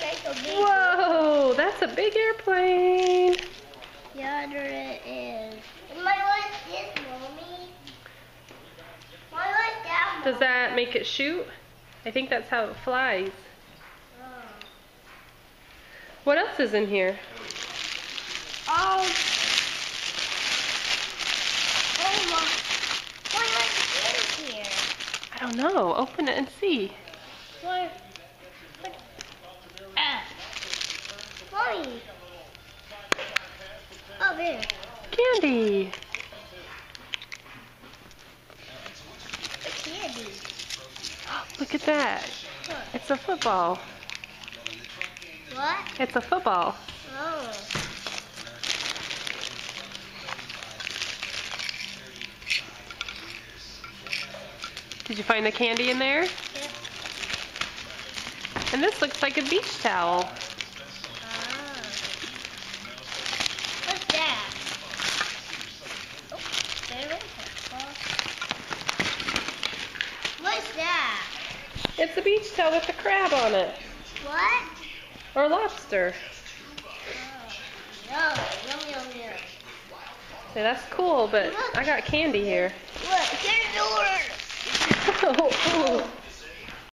like a big Whoa, that's a big airplane. Yeah, there it is. My like this, Mommy. My like that, Mommy. Does that make it shoot? I think that's how it flies. Oh. What else is in here? Oh my. What is in here? I don't know. Open it and see. What? Mommy. Oh, there. Candy. Candy. Look at that. What? It's a football. What? It's a football. Oh. Did you find the candy in there? Yep. And this looks like a beach towel. What's that? Oh, there is a What's that? It's a beach towel with a crab on it. What? Or lobster. Oh, yum, yum, yum, yum. Yeah, that's cool, but I got candy here. Look, there's the door. Oh, oh.